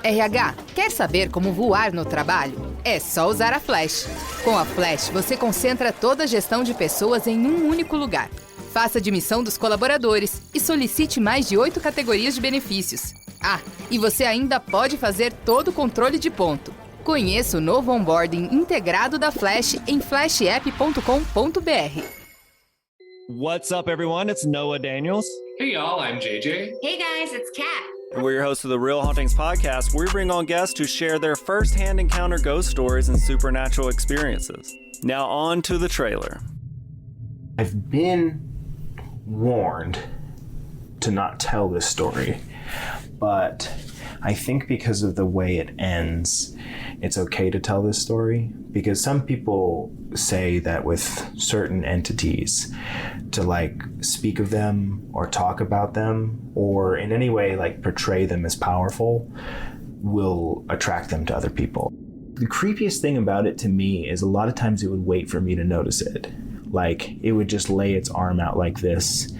RH, quer saber como voar no trabalho? É só usar a Flash. Com a Flash, você concentra toda a gestão de pessoas em um único lugar. Faça a admissão dos colaboradores e solicite mais de 8 categorias de benefícios. Ah, e você ainda pode fazer todo o controle de ponto. Conheça o novo onboarding integrado da Flash em flashapp.com.br. What's up, everyone? It's Noah Daniels. Hey, y'all, I'm JJ. Hey, guys, it's Kat. And we're your hosts of the Real Hauntings podcast, where we bring on guests who share their first-hand encounter ghost stories and supernatural experiences. Now on to the trailer. I've been warned to not tell this story, but I think because of the way it ends, it's okay to tell this story, because some people say that with certain entities, to like speak of them or talk about them or in any way like portray them as powerful will attract them to other people. The creepiest thing about it to me is a lot of times it would wait for me to notice it. Like it would just lay its arm out like this,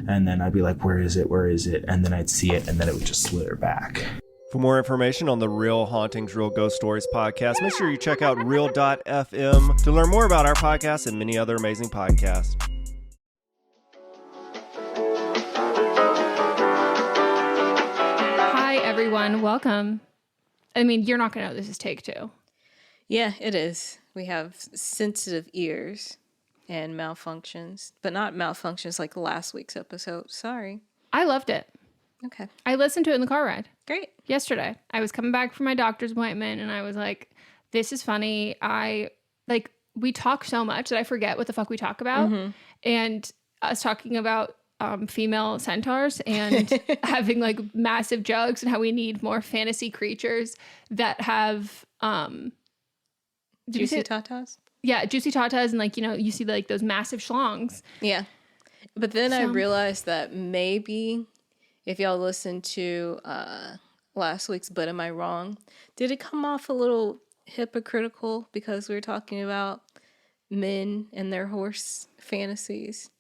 and then I'd be like, where is it? Where is it? And then I'd see it, and then it would just slither back. For more information on the Real Hauntings, Real Ghost Stories podcast, make sure you check out real.fm to learn more about our podcast and many other amazing podcasts. Hi, everyone. Welcome. I mean, you're not going to know this is take 2. Yeah, it is. We have sensitive ears and malfunctions, but not malfunctions like last week's episode. Sorry. I loved it. Okay. I listened to it in the car ride. Great. Yesterday. I was coming back from my doctor's appointment and I was like, this is funny. We talk so much that I forget what the fuck we talk about. Mm-hmm. And us talking about female centaurs and having like massive jugs and how we need more fantasy creatures that have juicy tatas? Yeah, juicy tatas, and like, you know, you see like those massive schlongs. Yeah. But then I realized that maybe if y'all listened to last week's But Am I Wrong, did it come off a little hypocritical because we were talking about men and their horse fantasies?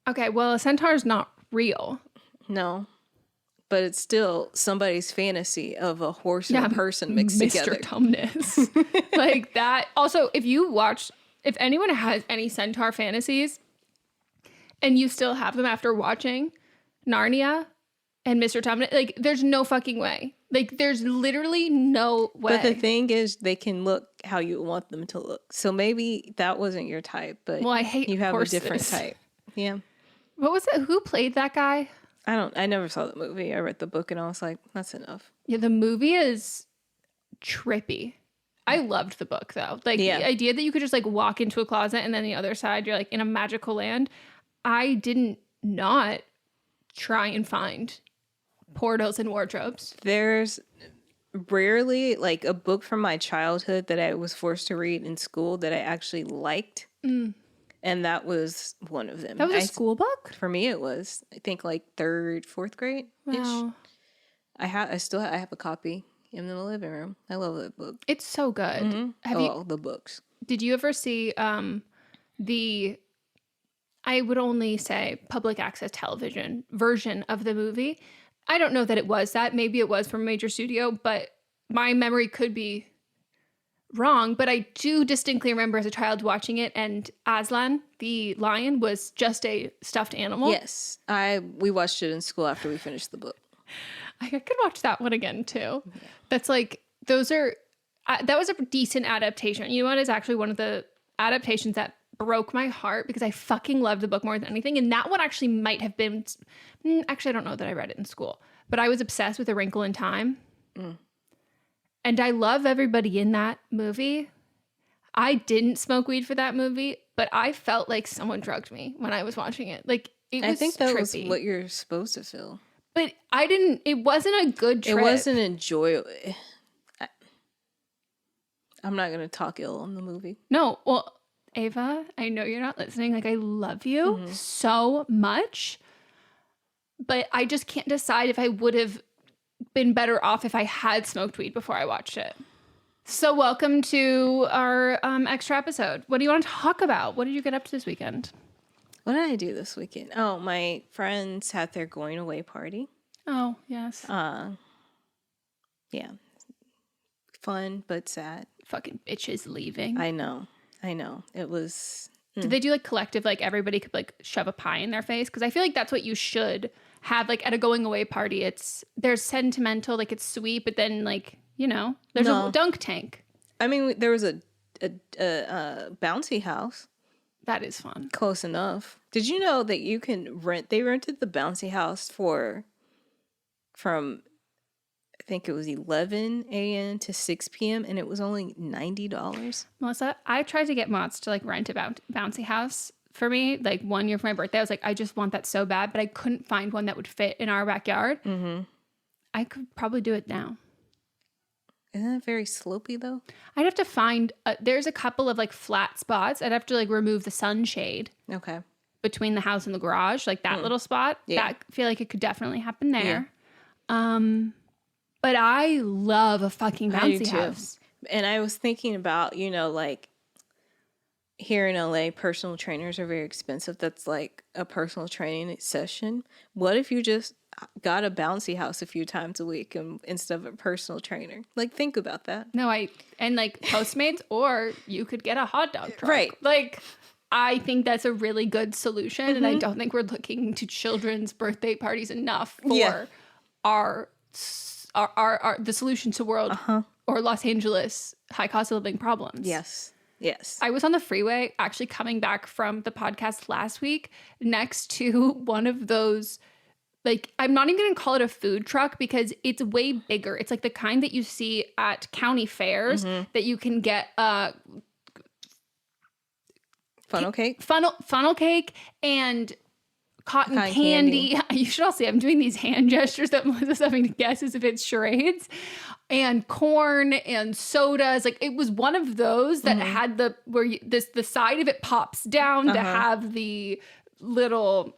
Okay, well, a centaur's not real. No. But it's still somebody's fantasy of a horse and a person mixed together. Mr. Tumnus. Like that. Also, if anyone has any centaur fantasies and you still have them after watching Narnia and Mr. Tumnus, like there's no fucking way. Like there's literally no way. But the thing is, they can look how you want them to look. So maybe that wasn't your type, but I hate you have horses. A different type. Yeah. What was it? Who played that guy? I never saw the movie. I read the book and I was like, that's enough. Yeah, the movie is trippy. I loved the book though. Like the idea that you could just like walk into a closet and then the other side you're like in a magical land. I didn't not try and find portals and wardrobes. There's rarely like a book from my childhood that I was forced to read in school that I actually liked. Mm. And that was one of them. That was a school book? For me, it was. I think like 3rd, 4th grade-ish. Wow. I have a copy in the living room. I love that book. It's so good. Mm-hmm. The books. Did you ever see the, I would only say public access television version of the movie? I don't know that it was that. Maybe it was from a major studio, but my memory could be wrong, but I do distinctly remember as a child watching it, and Aslan, the lion, was just a stuffed animal. Yes. We watched it in school after we finished the book. I could watch that one again, too. Yeah. That's like, that was a decent adaptation. You know what is actually one of the adaptations that broke my heart because I fucking loved the book more than anything, and that one actually might have been, actually I don't know that I read it in school, but I was obsessed with A Wrinkle in Time. Mm. And I love everybody in that movie. I didn't smoke weed for that movie, but I felt like someone drugged me when I was watching it. Like, I think that was what you're supposed to feel. But it wasn't a good trip. It wasn't enjoyable. I'm not going to talk ill on the movie. No, well, Ava, I know you're not listening. Like, I love you so much. But I just can't decide if I would have been better off if I had smoked weed before I watched it. So welcome to our extra episode. What do you want to talk about? What did you get up to this weekend? What did I do this weekend? Oh, my friends had their going away party. Oh, yes. Yeah. Fun, but sad. Fucking bitches leaving. I know. It was... Did they do like collective, like everybody could like shove a pie in their face? Because I feel like that's what you should have like at a going away party. There's sentimental, like it's sweet, but then like, you know, there's a dunk tank. I mean, there was a bouncy house. That is fun. Close enough. Did you know that you can they rented the bouncy house from I think it was 11 a.m. to 6 p.m. and it was only $90. Melissa, I tried to get Mots to like rent a bouncy house for me like 1 year for my birthday. I was like, I just want that so bad, but I couldn't find one that would fit in our backyard. Mm-hmm. I could probably do it now. Isn't it very slopey though? I'd have to find, there's a couple of like flat spots. I'd have to like remove the sunshade. Okay. Between the house and the garage, like that little spot. Yeah. That, I feel like it could definitely happen there. Yeah. But I love a fucking bouncy house. And I was thinking about, you know, like here in LA, personal trainers are very expensive. That's like a personal training session. What if you just got a bouncy house a few times a week instead of a personal trainer? Like, think about that. No, and like Postmates, or you could get a hot dog truck. Right. Like, I think that's a really good solution. And I don't think we're looking to children's birthday parties enough for our the solution to world or Los Angeles high cost of living problems. Yes. I was on the freeway actually coming back from the podcast last week next to one of those, like, I'm not even going to call it a food truck because it's way bigger. It's like the kind that you see at county fairs that you can get funnel cake and cotton candy. You should all see I'm doing these hand gestures that Melissa's having to guess as if it's charades, and corn and sodas. Like, it was one of those that had the side of it pops down to have the little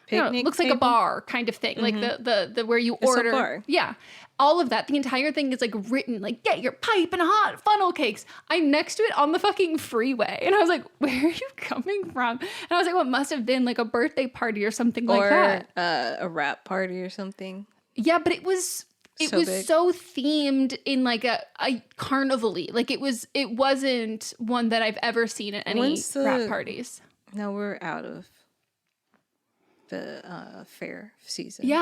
picnic looks like a bar kind of thing, like the where you order. Bar. Yeah. All of that. The entire thing is like written like, get your pipe and hot funnel cakes. I'm next to it on the fucking freeway. And I was like, where are you coming from? And I was like, well, it must have been like a birthday party or something like that. Or a rap party or something. Yeah, but it was so themed in like a carnival-y. Like it wasn't one that I've ever seen at any rap parties. No, we're out of the fair season. Yeah.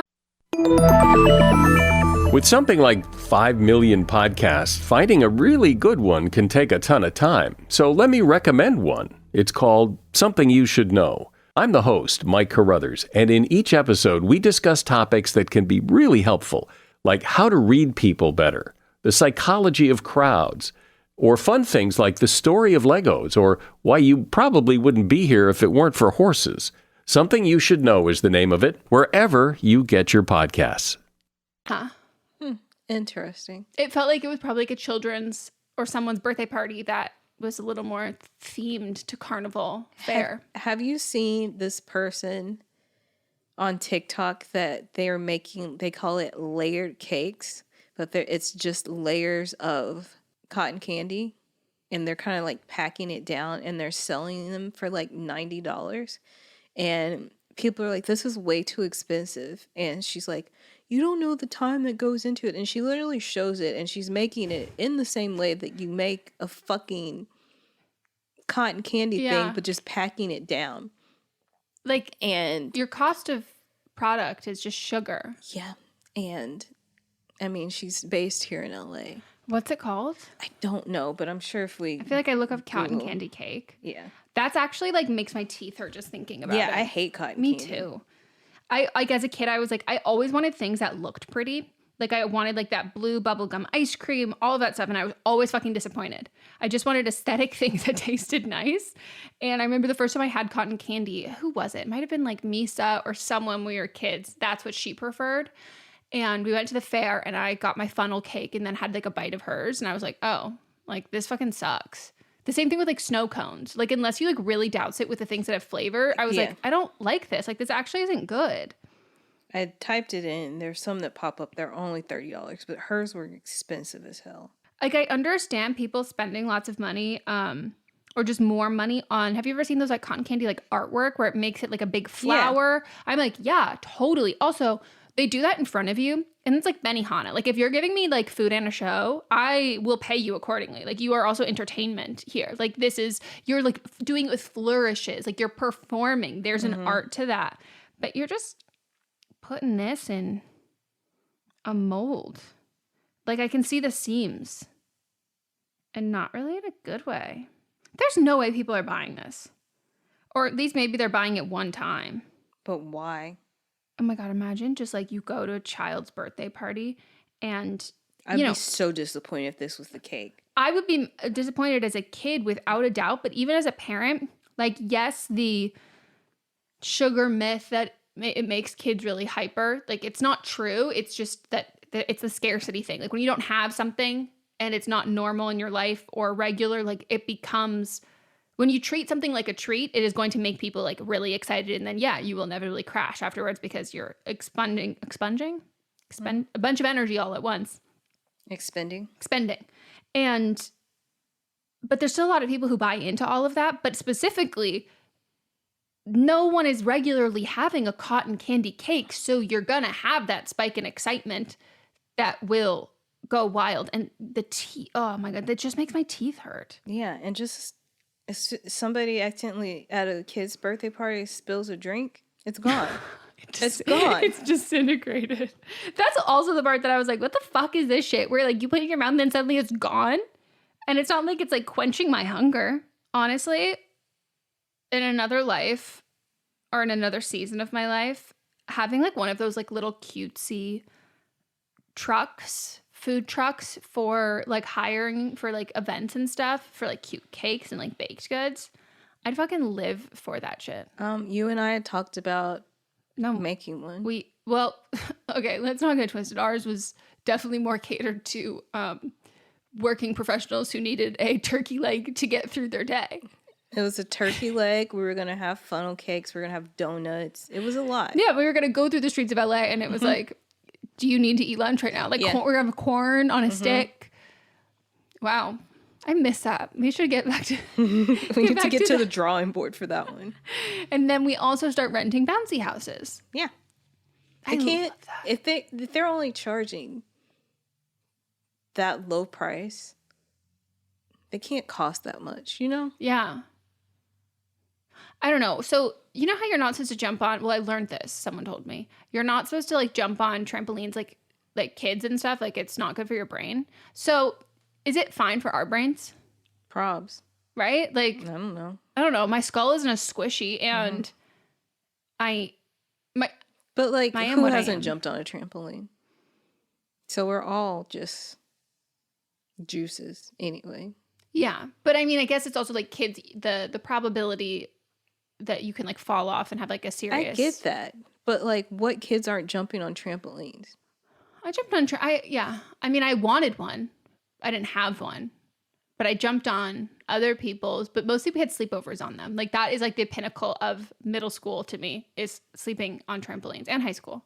With something like 5 million podcasts, finding a really good one can take a ton of time. So let me recommend one. It's called Something You Should Know. I'm the host, Mike Carruthers, and in each episode, we discuss topics that can be really helpful, like how to read people better, the psychology of crowds, or fun things like the story of Legos, or why you probably wouldn't be here if it weren't for horses. Something You Should Know is the name of it, wherever you get your podcasts. Huh. Interesting. It felt like it was probably like a children's or someone's birthday party that was a little more themed to carnival fair. Have you seen this person on TikTok that they call it layered cakes, but it's just layers of cotton candy, and they're kind of like packing it down and they're selling them for like $90. And people are like, this is way too expensive. And she's like, you don't know the time that goes into it. And she literally shows it, and she's making it in the same way that you make a fucking cotton candy thing, but just packing it down. Like, and your cost of product is just sugar. Yeah. And I mean, she's based here in LA. What's it called? I don't know, but I'm sure if I feel like I look up cotton candy cake. Yeah. That's actually like makes my teeth hurt just thinking about it. Yeah, I hate cotton candy. Me too. I like as a kid, I was like, I always wanted things that looked pretty. Like I wanted like that blue bubblegum ice cream, all of that stuff. And I was always fucking disappointed. I just wanted aesthetic things that tasted nice. And I remember the first time I had cotton candy, who was it? It might've been like Misa or someone when we were kids. That's what she preferred. And we went to the fair and I got my funnel cake and then had like a bite of hers. And I was like, oh, like this fucking sucks. The same thing with like snow cones. Like unless you like really douse it with the things that have flavor, I was like, I don't like this. Like this actually isn't good. I typed it in. There's some that pop up. They're only $30, but hers were expensive as hell. Like I understand people spending lots of money, or just more money on. Have you ever seen those like cotton candy like artwork where it makes it like a big flower? Yeah. I'm like, yeah, totally. Also, they do that in front of you, and it's like Benihana. Like if you're giving me like food and a show, I will pay you accordingly. Like you are also entertainment here. Like you're like doing it with flourishes. Like you're performing. There's an art to that. But you're just putting this in a mold. Like I can see the seams, and not really in a good way. There's no way people are buying this, or at least maybe they're buying it one time. But why? Oh my God, imagine just like you go to a child's birthday party and I'd be so disappointed if this was the cake. I would be disappointed as a kid without a doubt, but even as a parent, like yes, the sugar myth that it makes kids really hyper, like it's not true. It's just that it's the scarcity thing. Like when you don't have something and it's not normal in your life or regular, like it becomes... When you treat something like a treat, it is going to make people like really excited. And then, yeah, you will inevitably crash afterwards because you're expending a bunch of energy all at once. Expending. But there's still a lot of people who buy into all of that. But specifically, no one is regularly having a cotton candy cake. So you're going to have that spike in excitement that will go wild. And the teeth, oh my God, that just makes my teeth hurt. Yeah. And just... If somebody accidentally at a kid's birthday party spills a drink, it's gone. It's gone. It's disintegrated. That's also the part that I was like, what the fuck is this shit? Where like you put it in your mouth and then suddenly it's gone. And it's not like it's like quenching my hunger. Honestly, in another life or in another season of my life, having like one of those like little cutesy food trucks for like hiring for like events and stuff, for like cute cakes and like baked goods, I'd fucking live for that shit. You and I had talked about making one. Okay, let's not get twisted. Ours was definitely more catered to working professionals who needed a turkey leg to get through their day. It was a turkey leg. We were going to have funnel cakes. We were going to have donuts. It was a lot. Yeah, we were going to go through the streets of LA and it was like, do you need to eat lunch right now? Like, we're going to have corn on a stick. Wow. I miss that. We should get back to... we need to get to the drawing board for that one. And then we also start renting bouncy houses. Yeah. I can't... love that. If they're only charging that low price, they can't cost that much, you know? Yeah. I don't know. So, you know how you're not supposed to jump on... Well, I learned this. Someone told me. You're not supposed to, like, jump on trampolines like kids and stuff. Like, it's not good for your brain. So, is it fine for our brains? Probs. Right? Like... I don't know. My skull isn't as squishy, and But, like, who hasn't jumped on a trampoline? So, we're all just juices anyway. Yeah. But, I mean, I guess it's also, like, kids... The probability... that you can like fall off and have like a serious... I get that. But like what kids aren't jumping on trampolines? I jumped on... I mean, I wanted one. I didn't have one. But I jumped on other people's, but mostly we had sleepovers on them. Like that is like the pinnacle of middle school to me, is sleeping on trampolines, and high school.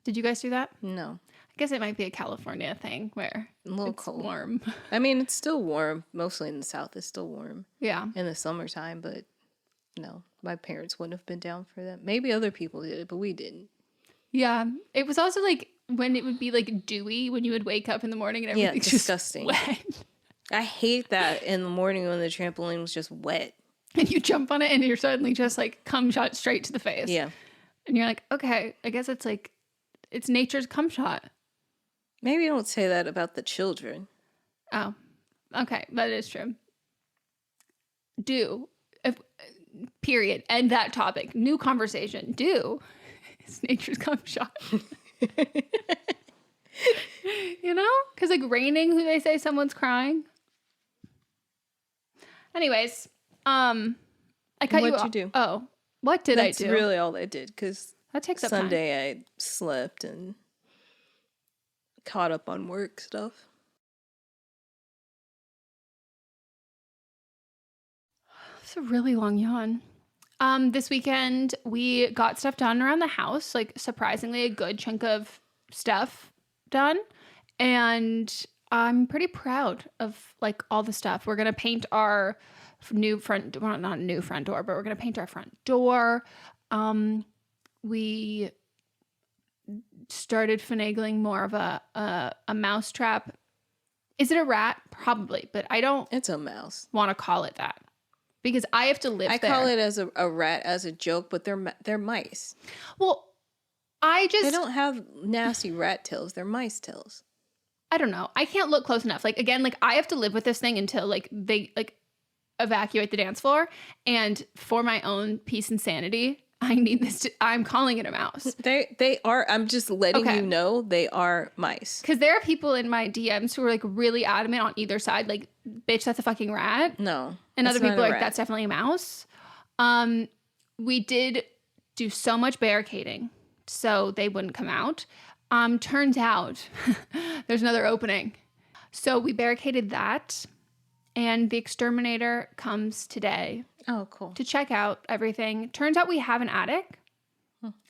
Did you guys do that? No. I guess it might be a California thing where a little it's cold. Warm. I mean, it's still warm. Mostly in the South, it's still warm. Yeah. In the summertime, but... No, my parents wouldn't have been down for that. Maybe other people did it, but we didn't. Yeah. It was also like when it would be like dewy when you would wake up in the morning and everything's disgusting. Just wet. I hate that in the morning when the trampoline was just wet. And you jump on it and you're suddenly just like cum shot straight to the face. Yeah. And you're like, okay, I guess it's like, it's nature's cum shot. Maybe don't say that about the children. Oh, okay. That is true. Period. End that topic. New conversation. It's nature's cum shot. You know? Because like raining, who they say someone's crying. Anyways, I cut you off. What'd you do? Oh, what did I do? That's really all I did, because that takes up Sunday time. I slept and caught up on work stuff. It's a really long yawn. This weekend we got stuff done around the house, like surprisingly a good chunk of stuff done, and I'm pretty proud of like all the stuff. We're gonna paint our new front, well, not new front door, but we're gonna paint our front door. We started finagling more of a mouse trap. Is it a rat? Probably, but I don't. It's a mouse. Want to call it that because I have to live there. I call it as a rat as a joke, but they're mice. Well, they don't have nasty rat tails. They're mice tails. I don't know. I can't look close enough. Like again, like I have to live with this thing until like they like evacuate the dance floor, and for my own peace and sanity, I need this. I'm calling it a mouse. They are. I'm just letting you know they are mice. Because there are people in my DMs who are like really adamant on either side. Like, bitch, that's a fucking rat. No. And other people are like, rat. that's definitely a mouse. We did do so much barricading so they wouldn't come out. Turns out there's another opening. So we barricaded that. And the exterminator comes today. Oh, cool. To check out everything. Turns out we have an attic.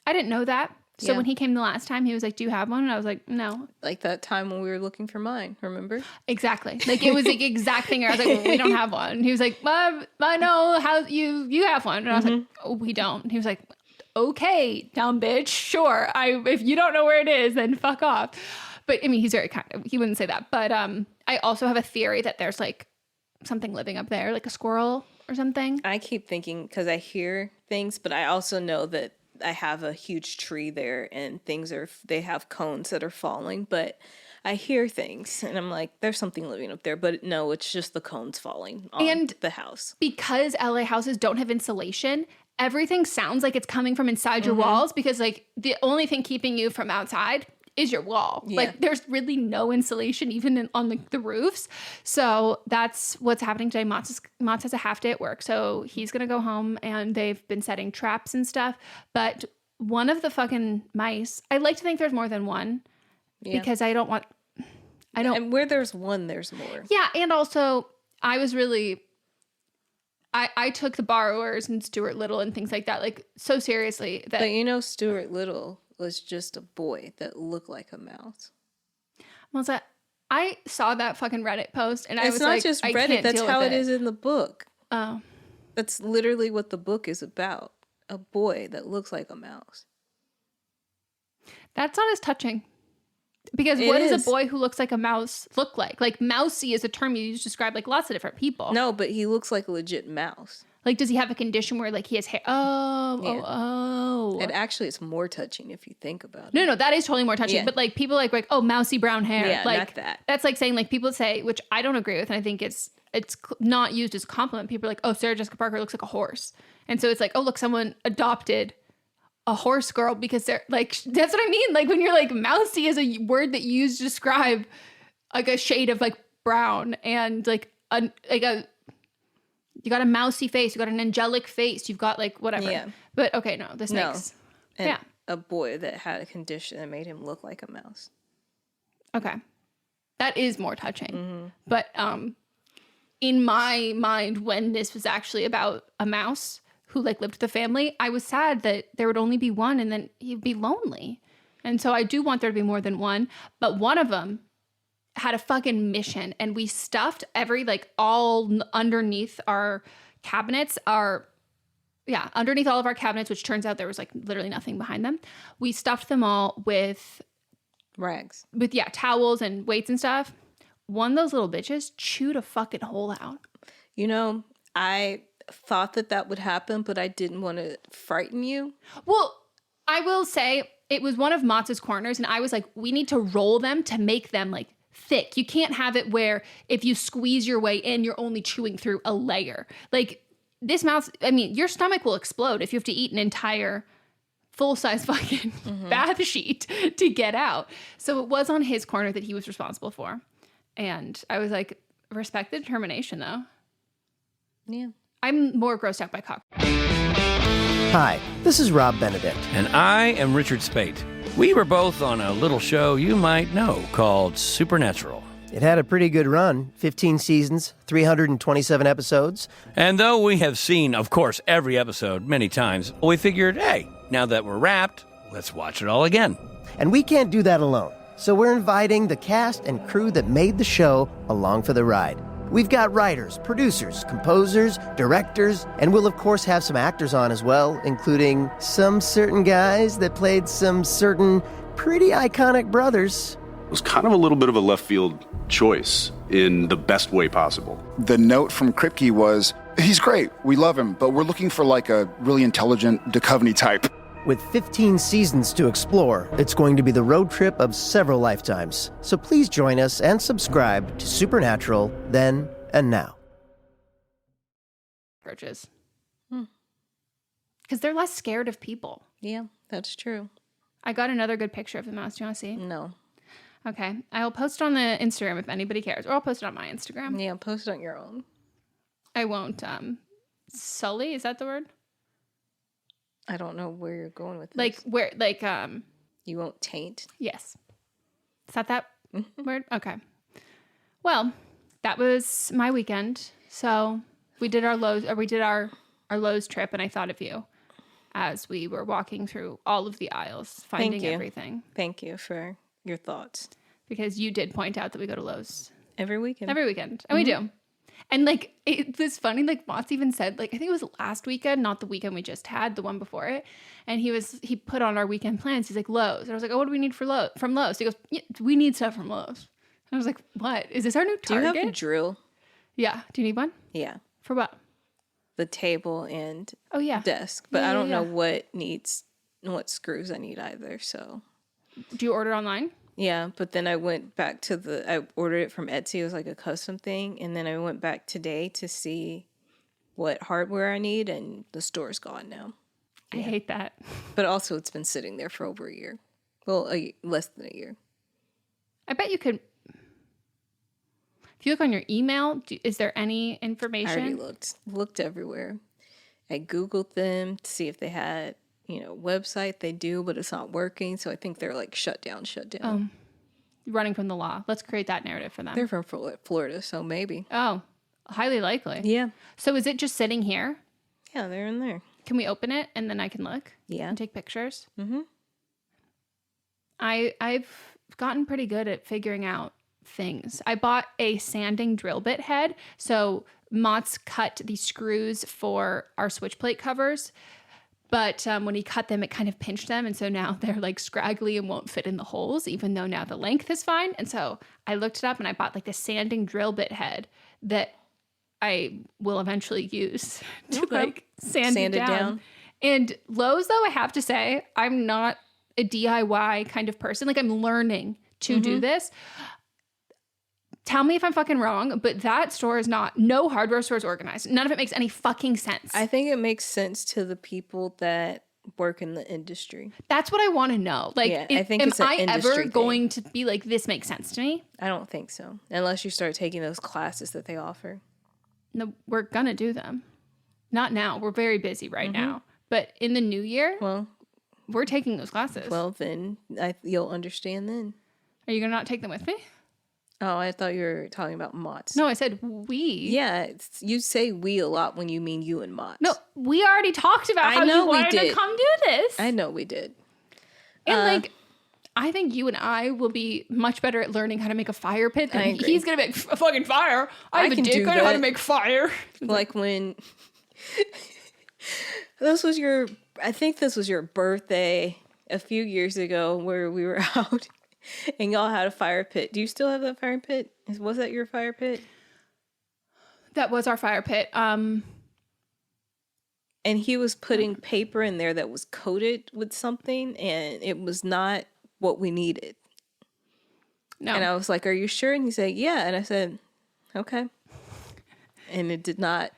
I didn't know that. So when he came the last time, he was like, do you have one? And I was like, no. Like that time when we were looking for mine, remember? Exactly. Like it was the exact thing. I was like, well, we don't have one. And he was like, I know how you have one. And I was like, oh, we don't. And he was like, okay, dumb bitch. Sure. If you don't know where it is, then fuck off. But I mean, he's very kind. He wouldn't say that. But I also have a theory that there's like something living up there, like a squirrel or something. I keep thinking, because I hear things, but I also know that I have a huge tree there and they have cones that are falling, but I hear things and I'm like, there's something living up there, but no, it's just the cones falling on the house. Because LA houses don't have insulation, everything sounds like it's coming from inside your walls, because like the only thing keeping you from outside is your wall. Yeah. Like there's really no insulation even on the roofs. So that's what's happening today. Mats has a half day at work. So he's going to go home and they've been setting traps and stuff. But one of the fucking mice, I like to think there's more than one because I don't. And where there's one, there's more. Yeah. And also I was really, I took the borrowers and Stuart Little and things like that, like so seriously that. But Stuart Little was just a boy that looked like a mouse. Melissa, I saw that fucking Reddit post and I was like, it's not just Reddit, that's how it is in the book. Oh. That's literally what the book is about. A boy that looks like a mouse. That's not as touching. Because what does a boy who looks like a mouse look like? Like mousy is a term you use to describe like lots of different people. No, but he looks like a legit mouse. Like, does he have a condition where, like, he has hair? Oh. And actually, it's more touching if you think about it. No, that is totally more touching. Yeah. But, like, people like, oh, mousy brown hair. Yeah, like, not that. That's like saying, like, people say, which I don't agree with, and I think it's not used as a compliment. People are like, oh, Sarah Jessica Parker looks like a horse. And so it's like, oh, look, someone adopted a horse girl because they're, like, that's what I mean. Like, when you're, like, mousy is a word that you use to describe, like, a shade of, like, brown and, like, you got a mousy face. You got an angelic face. You've got like whatever. Yeah. But okay, no, the snakes. No. And a boy that had a condition that made him look like a mouse. Okay. That is more touching. Mm-hmm. But in my mind, when this was actually about a mouse who like lived with the family, I was sad that there would only be one and then he'd be lonely. And so I do want there to be more than one. But one of them had a fucking mission, and we stuffed all underneath our cabinets, underneath all of our cabinets, which turns out there was like literally nothing behind them. We stuffed them all with rags, with towels and weights and stuff. One of those little bitches chewed a fucking hole out. I thought that would happen, but I didn't want to frighten you. Well, I will say it was one of Motz's corners, and I was like, we need to roll them to make them like thick. You can't have it where if you squeeze your way in, you're only chewing through a layer. Like this mouse, I mean, your stomach will explode if you have to eat an entire full-size fucking bath sheet to get out. So it was on his corner that he was responsible for. And I was like, respect the determination though. Yeah. I'm more grossed out by cock. Hi, this is Rob Benedict. And I am Richard Spate. We were both on a little show you might know called Supernatural. It had a pretty good run, 15 seasons, 327 episodes. And though we have seen, of course, every episode many times, we figured, hey, now that we're wrapped, let's watch it all again. And we can't do that alone, so we're inviting the cast and crew that made the show along for the ride. We've got writers, producers, composers, directors, and we'll of course have some actors on as well, including some certain guys that played some certain pretty iconic brothers. It was kind of a little bit of a left field choice in the best way possible. The note from Kripke was, he's great, we love him, but we're looking for like a really intelligent Duchovny type. With 15 seasons to explore, it's going to be the road trip of several lifetimes. So please join us and subscribe to Supernatural Then and Now. Cockroaches. Because they're less scared of people. Yeah, that's true. I got another good picture of the mouse. Do you want to see? No. Okay. I'll post on the Instagram if anybody cares. Or I'll post it on my Instagram. Yeah, post it on your own. I won't sully, is that the word? I don't know where you're going with this. Like where you won't taint. Yes. Is that word? Okay. Well, that was my weekend. So we did our Lowe's trip, and I thought of you as we were walking through all of the aisles, finding everything. Thank you for your thoughts. Because you did point out that we go to Lowe's every weekend. And we do. And like, it was funny, like Mott's even said, like, I think it was last weekend, not the weekend we just had, the one before it. And he put on our weekend plans. He's like, Lowe's. And I was like, oh, what do we need from Lowe's? He goes, yeah, we need stuff from Lowe's. And I was like, what? Is this our new Target? Do you have a drill? Yeah. Do you need one? Yeah. For what? The table and desk. But Yeah, I don't know what screws I need either, so. Do you order online? Yeah, but then I went back I ordered it from Etsy. It was like a custom thing. And then I went back today to see what hardware I need, and the store's gone now. I hate that. But also it's been sitting there for over a year. Well, less than a year. I bet you could, if you look on your email, is there any information? I already looked everywhere. I Googled them to see if they had, website. They do, but it's not working. So I think they're like shut down. Running from the law. Let's create that narrative for them. They're from Florida, so maybe. Oh, highly likely. Yeah. So is it just sitting here? Yeah, they're in there. Can we open it and then I can look? Yeah. And take pictures? Mm-hmm. I've gotten pretty good at figuring out things. I bought a sanding drill bit head. So Mott's cut the screws for our switch plate covers. But when he cut them, it kind of pinched them. And so now they're like scraggly and won't fit in the holes, even though now the length is fine. And so I looked it up and I bought like the sanding drill bit head that I will eventually use to like sand it down. And Lowe's, though, I have to say, I'm not a DIY kind of person. Like, I'm learning to do this. Tell me if I'm fucking wrong, but that store is no hardware store is organized. None of it makes any fucking sense. I think it makes sense to the people that work in the industry. That's what I want to know. Like, I think it's an industry ever thing. going to be like, this makes sense to me? I don't think so. Unless you start taking those classes that they offer. No, we're going to do them. Not now. We're very busy right now. But in the new year, we're taking those classes. Well, then you'll understand then. Are you going to not take them with me? Oh, I thought you were talking about Mott's. No, I said we. Yeah, you say we a lot when you mean you and Mott's. No, we already talked about how you wanted to come do this. I know we did. And I think you and I will be much better at learning how to make a fire pit than he's going to make a fucking fire. I have a dick. I know how to make fire. Like when I think this was your birthday a few years ago where we were out. And y'all had a fire pit. Do you still have that fire pit? Was that your fire pit? That was our fire pit. And he was putting paper in there that was coated with something, and it was not what we needed. No. And I was like, "Are you sure?" And he said, "Yeah." And I said, "Okay." And it did not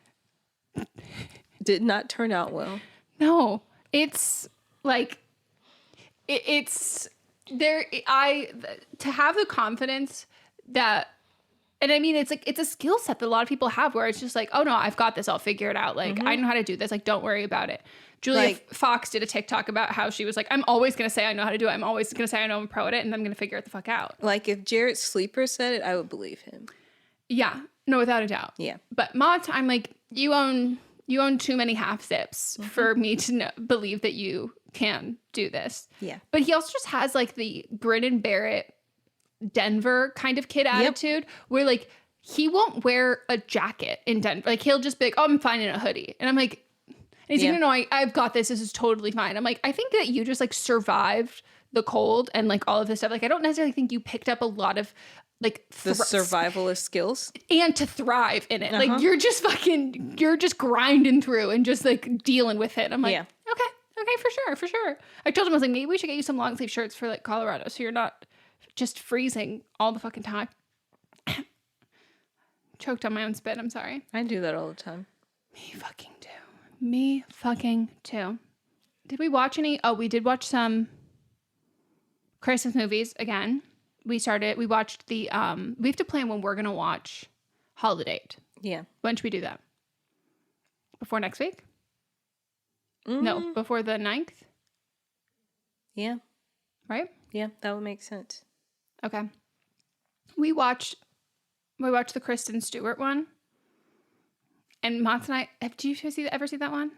turn out well. No, it's like it's. To have the confidence that, and I mean, it's like, it's a skill set that a lot of people have where it's just like, oh no, I've got this. I'll figure it out. Like, I know how to do this. Like, don't worry about it. Julia Fox did a TikTok about how she was like, I'm always going to say I know how to do it. I'm always going to say I know I'm a pro at it. And I'm going to figure it the fuck out. Like if Jarrett Sleeper said it, I would believe him. Yeah. No, without a doubt. Yeah. But Mott, I'm like, you own too many half zips for me to believe that you can do this. Yeah. But he also just has like the grin and bear it Denver kind of kid attitude where like he won't wear a jacket in Denver. Like he'll just be like, oh, I'm fine in a hoodie. And I'm like, and he's like, no, I've got this. This is totally fine. I'm like, I think that you just like survived the cold and like all of this stuff. Like I don't necessarily think you picked up a lot of like the survivalist skills and to thrive in it. Like you're just grinding through and just like dealing with it. I'm like, okay, for sure. I told him, I was like, maybe we should get you some long sleeve shirts for like Colorado so you're not just freezing all the fucking time. Choked on my own spit. I'm sorry. I do that all the time. Me fucking too. Did we watch any? Oh, we did watch some Christmas movies again. We watched the, we have to plan when we're going to watch Holiday. Yeah. When should we do that? Before next week? No, before the 9th? Yeah. Right? Yeah, that would make sense. Okay. We watched the Kristen Stewart one. And Mats and I, did you ever see that one?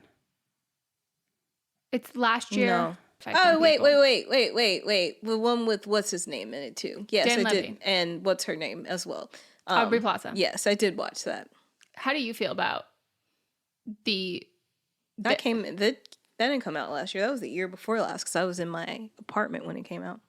It's last year. No. Oh, wait. The one with what's his name in it too. Yes, Dan I Levy. did. And what's her name as well. Aubrey Plaza. Yes, I did watch that. How do you feel about that didn't come out last year. That was the year before last because I was in my apartment when it came out.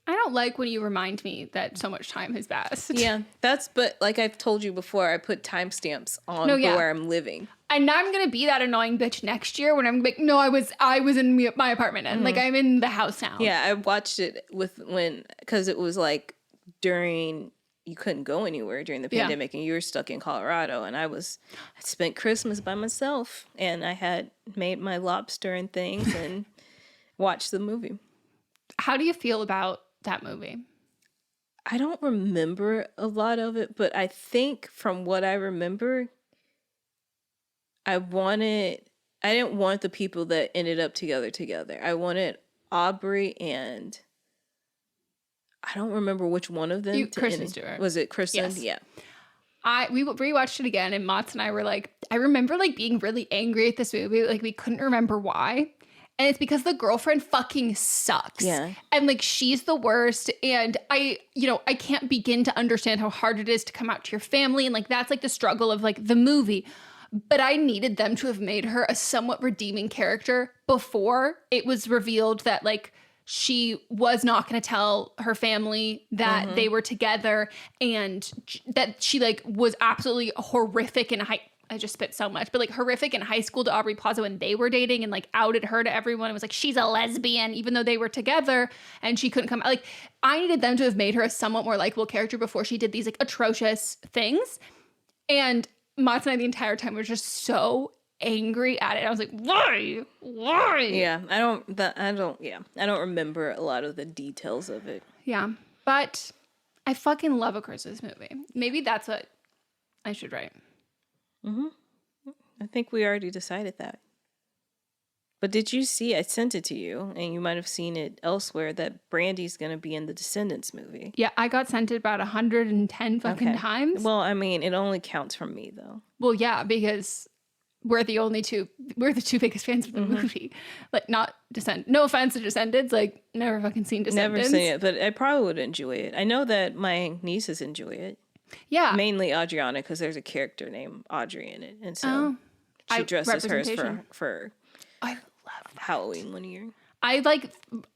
I don't like when you remind me that so much time has passed. Yeah, but like I've told you before, I put timestamps on where I'm living. And now I'm going to be that annoying bitch next year when I'm like, no, I was in my apartment and like I'm in the house now. Yeah, I watched it because it was like during, you couldn't go anywhere during the pandemic and you were stuck in Colorado and I spent Christmas by myself and I had made my lobster and things and watched the movie. How do you feel about that movie? I don't remember a lot of it, but I think from what I remember, I didn't want the people that ended up together. I wanted Aubrey and I don't remember which one of them. Kristen Stewart. Was it Kristen? Yes. Yeah. We rewatched it again and Mats and I were like, I remember like being really angry at this movie. Like we couldn't remember why. And it's because the girlfriend fucking sucks. Yeah. And like she's the worst. And I can't begin to understand how hard it is to come out to your family. And like that's like the struggle of like the movie. But I needed them to have made her a somewhat redeeming character before it was revealed that like she was not going to tell her family that they were together and that she like was absolutely horrific in I just spit so much, but like horrific in high school to Aubrey Plaza when they were dating and like outed her to everyone. It was like, she's a lesbian, even though they were together and she couldn't come out. Like I needed them to have made her a somewhat more likable character before she did these like atrocious things. And Mats and I the entire time were just so angry at it. I was like, why? Yeah. I don't remember a lot of the details of it. Yeah. But I fucking love a Christmas movie. Maybe that's what I should write. I think we already decided that. But did you see, I sent it to you, and you might have seen it elsewhere, that Brandy's going to be in the Decedents movie. Yeah, I got sent it about 110 fucking times. Well, I mean, it only counts from me, though. Well, yeah, because we're the two biggest fans of the movie. Like, not Descendants. No offense to Descendants, like, never fucking seen Descendants. Never seen it, but I probably would enjoy it. I know that my nieces enjoy it. Yeah. Mainly Adriana, because there's a character named Audrey in it. And so she dresses hers for I love Halloween one year. I like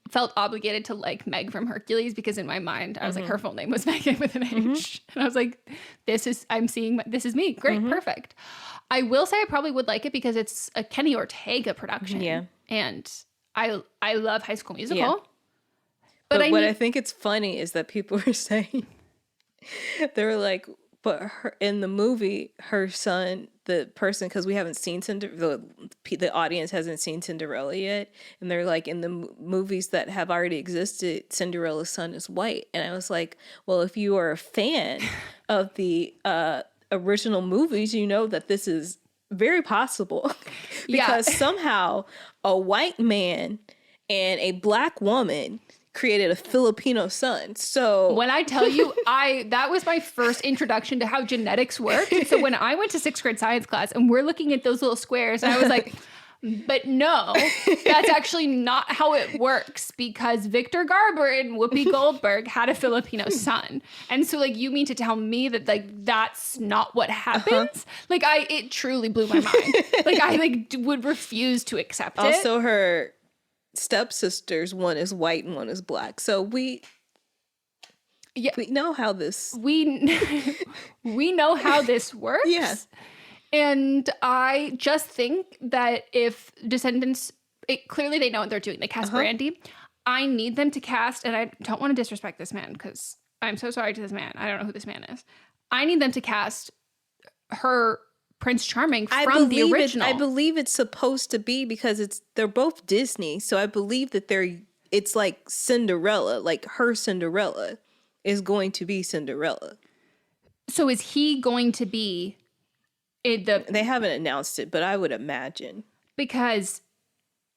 felt obligated to like Meg from Hercules because in my mind I was like, her full name was Megan with an H. And I was like, this is me. Great. Perfect. I will say I probably would like it because it's a Kenny Ortega production. Yeah. And I love High School Musical. Yeah. But I think it's funny is that people are saying, they were like, but in the movie, her son, the person, because we haven't seen the audience hasn't seen Cinderella yet, and they're like, in the movies that have already existed, Cinderella's son is white. And I was like, well, if you are a fan of the original movies, you know that this is very possible because somehow a white man and a black woman created a Filipino son. So when I tell you, that was my first introduction to how genetics worked. So when I went to 6th grade science class and we're looking at those little squares, and I was like, but no, that's actually not how it works because Victor Garber and Whoopi Goldberg had a Filipino son. And so like, you mean to tell me that like, that's not what happens? Like it truly blew my mind. Like I would refuse to accept it. Also her stepsisters. One is white and one is black. So we know how this... We know how this works. Yeah. And I just think that if Decedents, clearly they know what they're doing. They cast Brandy. I need them to cast, and I don't want to disrespect this man because I'm so sorry to this man. I don't know who this man is. I need them to cast her Prince Charming from the original. I believe it's supposed to be because they're both Disney. So I believe that it's like Cinderella, like her Cinderella is going to be Cinderella. So is he going to be They haven't announced it, but I would imagine. Because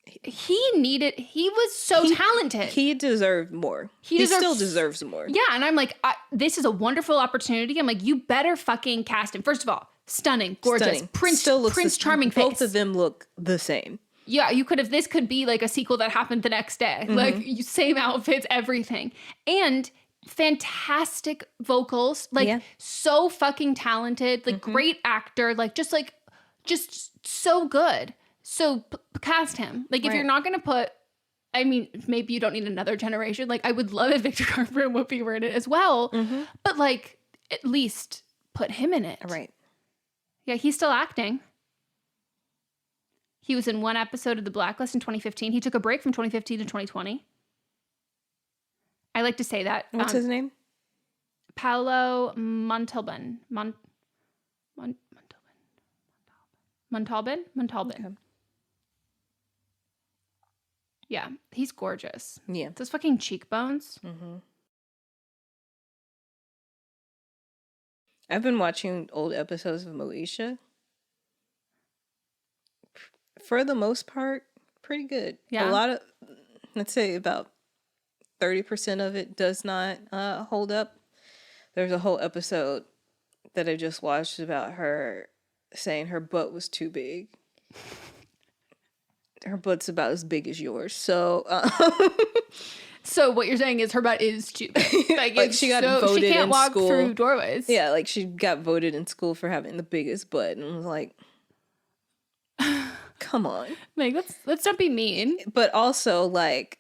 he was so talented. He deserved more. He still deserves more. Yeah, and I'm like, this is a wonderful opportunity. I'm like, you better fucking cast him. First of all, stunning, gorgeous, Prince Charming face. Both of them look the same. Yeah, this could be like a sequel that happened the next day. Mm-hmm. Like, same outfits, everything. And fantastic vocals, so fucking talented, like great actor, just so good. So cast him. Like, if you're not going to put, I mean, maybe you don't need another generation. Like, I would love if Victor Garber and Whoopi were in it as well. Mm-hmm. But, like, at least put him in it. Right. Yeah, he's still acting. He was in one episode of The Blacklist in 2015. He took a break from 2015 to 2020. I like to say that. What's his name? Paolo Montalban. Montalban? Okay. Yeah, he's gorgeous. Yeah. Those fucking cheekbones. Mm-hmm. I've been watching old episodes of Moesha. For the most part, pretty good. Yeah. A lot of, let's say about 30% of it does not hold up. There's a whole episode that I just watched about her saying her butt was too big. Her butt's about as big as yours. So so what you're saying is her butt is too big. Like she got voted in school. She can't walk through doorways. Yeah, like she got voted in school for having the biggest butt, and was like, come on. Like, let's not be mean. But also, like,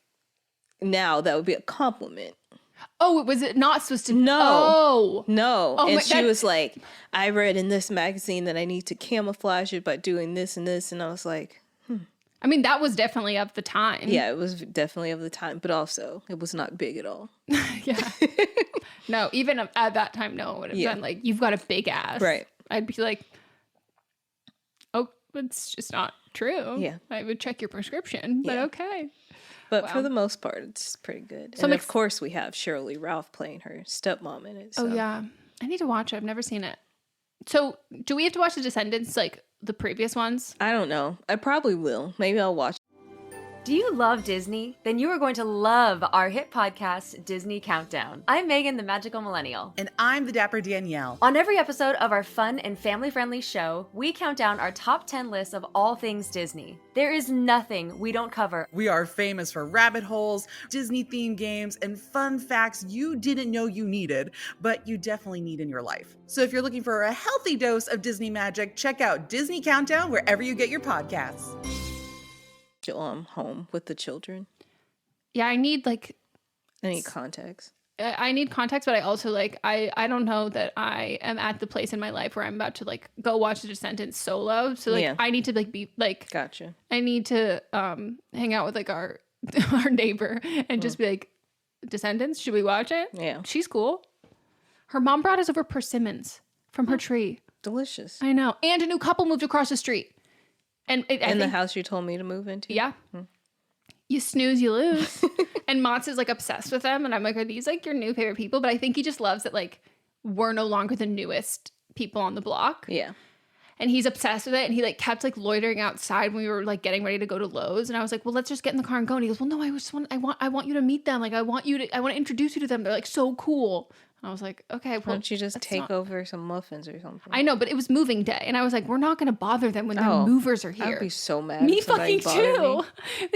now that would be a compliment. Oh, was it not supposed to? No. Oh, and she was like, I read in this magazine that I need to camouflage it by doing this and this. And I was like, I mean, that was definitely of the time. Yeah, it was definitely of the time. But also, it was not big at all. Yeah. No, even at that time, no one would have done, like, you've got a big ass. Right. I'd be like, oh, it's just not true. Yeah. I would check your prescription, but okay. But for the most part, it's pretty good. So and of course, we have Shirley Ralph playing her stepmom in it. So. Oh, yeah. I need to watch it. I've never seen it. So do we have to watch The Decedents, like the previous ones? I don't know. I probably will. Maybe I'll watch. Do you love Disney? Then you are going to love our hit podcast, Disney Countdown. I'm Megan, the Magical Millennial. And I'm the Dapper Danielle. On every episode of our fun and family-friendly show, we count down our top 10 lists of all things Disney. There is nothing we don't cover. We are famous for rabbit holes, Disney-themed games, and fun facts you didn't know you needed, but you definitely need in your life. So if you're looking for a healthy dose of Disney magic, check out Disney Countdown wherever you get your podcasts. Home with the children. Yeah, I need context. I need context, but I also I don't know that I am at the place in my life where I'm about to go watch The Descendants solo. So I need to be gotcha. I need to hang out with our neighbor and just be like, Descendants, should we watch it? Yeah, she's cool. Her mom brought us over persimmons from her tree. Delicious. I know, and a new couple moved across the street. And the house you told me to move into? Yeah. You snooze, you lose. And Mats is obsessed with them. And I'm like, are these your new favorite people? But I think he just loves that we're no longer the newest people on the block. Yeah. And he's obsessed with it. And he kept loitering outside when we were getting ready to go to Lowe's. And I was like, well, let's just get in the car and go. And he goes, well, no, I want you to meet them. I want to introduce you to them. They're so cool. And I was like, okay, well, why don't you just take over some muffins or something? I know, but it was moving day. And I was like, we're not going to bother them when their movers are here. I'd be so mad. Me fucking too.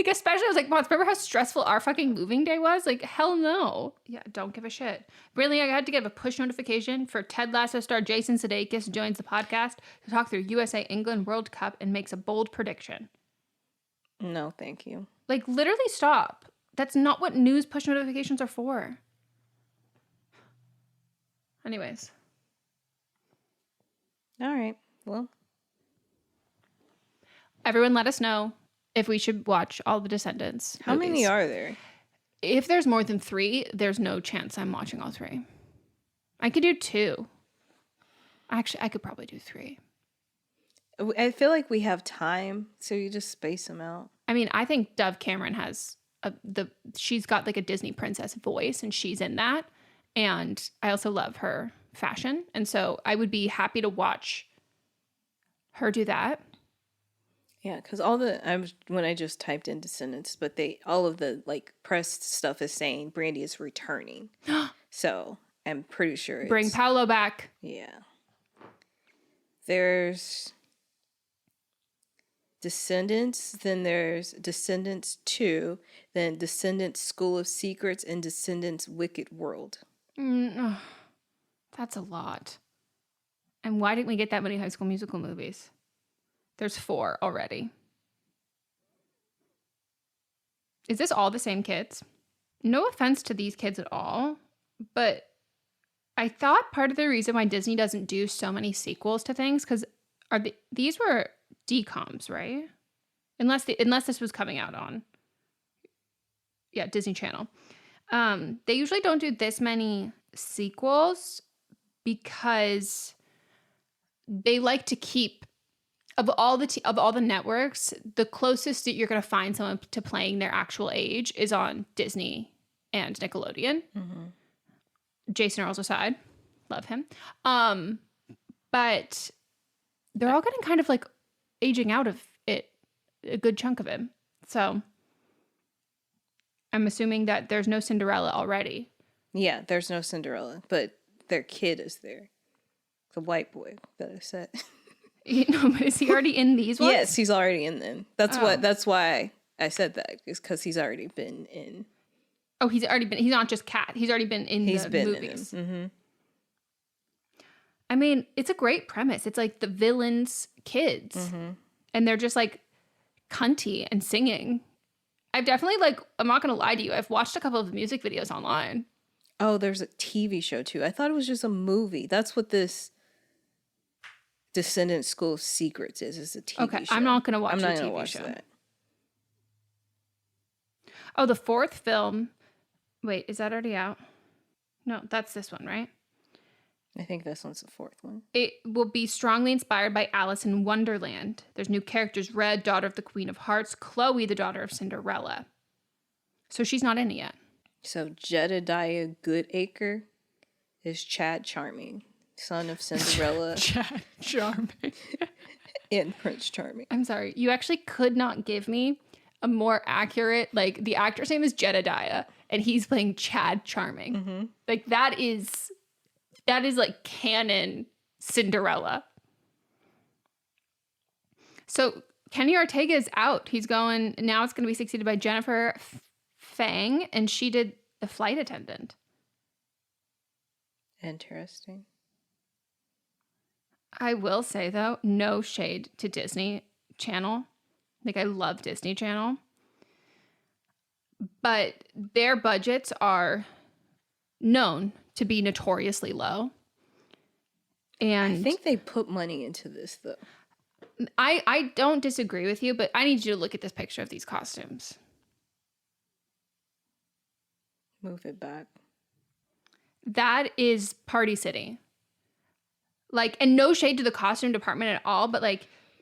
Especially I was like, Moms, remember how stressful our fucking moving day was? Hell no. Yeah, don't give a shit. Really, I had to get a push notification for Ted Lasso star Jason Sudeikis joins the podcast to talk through USA England World Cup and makes a bold prediction. No, thank you. Like, literally stop. That's not what news push notifications are for. Anyways. All right. Well. Everyone let us know if we should watch all the Decedents. How movies. many are there? If there's more than 3, there's no chance I'm watching all 3. I could do 2. Actually, I could probably do 3. I feel like we have time, so you just space them out. I mean, I think Dove Cameron has she's got like a Disney princess voice, and she's in that. And I also love her fashion, and so I would be happy to watch her do that. Yeah, because when I just typed in Descendants, but all of the like press stuff is saying Brandy is returning, so I'm pretty sure Bring Paolo back. Yeah, there's Descendants, then there's Descendants 2, then Descendants School of Secrets, and Descendants Wicked World. That's a lot. And why didn't we get that many High School Musical movies? There's 4 already. Is this all the same kids? No offense to these kids at all, but I thought part of the reason why Disney doesn't do so many sequels to things, because these were DComs, right? Unless this was coming out on Disney Channel. They usually don't do this many sequels because they like to keep of all the networks, the closest that you're going to find someone to playing their actual age is on Disney and Nickelodeon. Mm-hmm. Jason Earls aside, love him. But they're all getting kind of like aging out of it, a good chunk of it. So I'm assuming that there's no Cinderella already. Yeah, there's no Cinderella, but their kid is there. The white boy that I said. But is he already in these ones? Yes, he's already in them. That's why I said that, is because he's already been in. Oh, he's not just Cat. He's already been in the movies. In them. Mm-hmm. I mean, it's a great premise. It's like the villains' kids. Mm-hmm. And they're just like cunty and singing. I've definitely I'm not going to lie to you. I've watched a couple of music videos online. Oh, there's a TV show too. I thought it was just a movie. That's what this Descendants School of Secrets is. It's a TV show. Okay, I'm not going to watch the TV show. That. Oh, the 4th film. Wait, is that already out? No, that's this one, right? I think this one's the 4th one. It will be strongly inspired by Alice in Wonderland. There's new characters: Red, daughter of the Queen of Hearts; Chloe, the daughter of Cinderella. So she's not in it yet. So Jedediah Goodacre is Chad Charming, son of Cinderella. Chad Charming. And Prince Charming. I'm sorry. You actually could not give me a more accurate, the actor's name is Jedediah, and he's playing Chad Charming. Mm-hmm. That is canon Cinderella. So Kenny Ortega is out. He's going, now it's going to be succeeded by Jennifer Fang, and she did The Flight Attendant. Interesting. I will say, though, no shade to Disney Channel. I love Disney Channel. But their budgets are known to be notoriously low. And I think they put money into this, though. I don't disagree with you, but I need you to look at this picture of these costumes. Move it back. That is Party City. And no shade to the costume department at all, but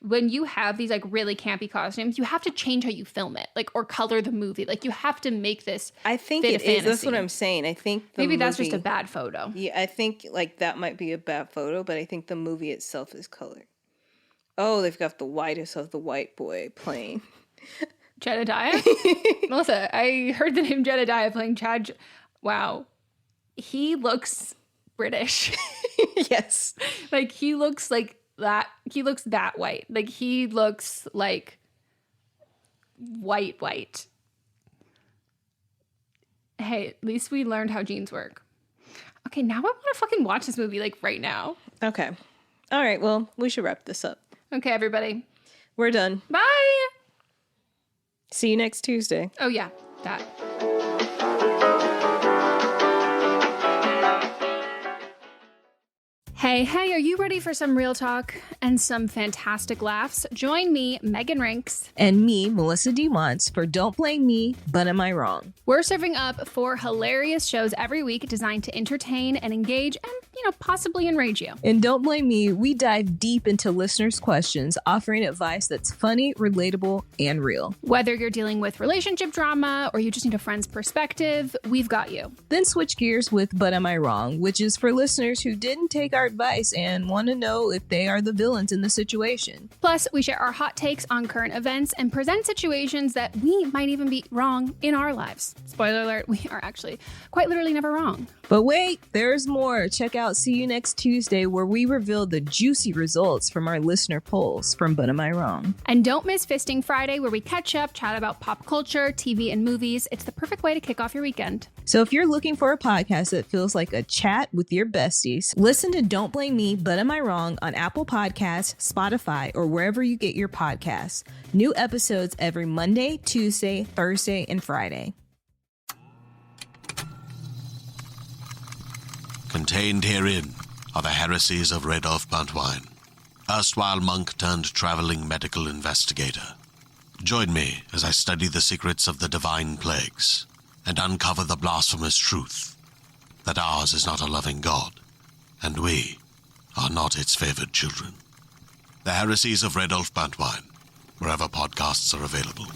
when you have these really campy costumes, you have to change how you film it, or color the movie. You have to make this. I think it is. That's what I'm saying. I think maybe that's just a bad photo. Yeah, I think that might be a bad photo, but I think the movie itself is colored. Oh, they've got the whitest of the white boy playing Jedediah. Melissa, I heard the name Jedediah playing Chad. Wow, he looks British. Yes, he looks like that. He looks that white. He looks like white. Hey, at least we learned how genes work. Okay, now I want to fucking watch this movie right now. Okay. All right, well, we should wrap this up. Okay, everybody. We're done. Bye. See you next Tuesday. Oh, yeah, that. Hey, are you ready for some real talk and some fantastic laughs? Join me, Megan Rinks. And me, Melissa D. Wants, for Don't Blame Me, But Am I Wrong? We're serving up 4 hilarious shows every week designed to entertain and engage and, possibly enrage you. In Don't Blame Me, we dive deep into listeners' questions, offering advice that's funny, relatable, and real. Whether you're dealing with relationship drama or you just need a friend's perspective, we've got you. Then switch gears with But Am I Wrong, which is for listeners who didn't take our advice and want to know if they are the villains in the situation. Plus, we share our hot takes on current events and present situations that we might even be wrong in our lives. Spoiler alert, we are actually quite literally never wrong. But wait, there's more. Check out See You Next Tuesday, where we reveal the juicy results from our listener polls from But Am I Wrong? And don't miss Fisting Friday, where we catch up, chat about pop culture, TV, and movies. It's the perfect way to kick off your weekend. So if you're looking for a podcast that feels like a chat with your besties, listen to Don't Blame Me, But Am I Wrong on Apple Podcasts, Spotify, or wherever you get your podcasts. New episodes every Monday, Tuesday, Thursday, and Friday. Contained herein are the heresies of Radolf Buntwine, erstwhile monk turned traveling medical investigator. Join me as I study the secrets of the divine plagues and uncover the blasphemous truth that ours is not a loving God, and we are not its favored children. The heresies of Radolf Buntwine, wherever podcasts are available.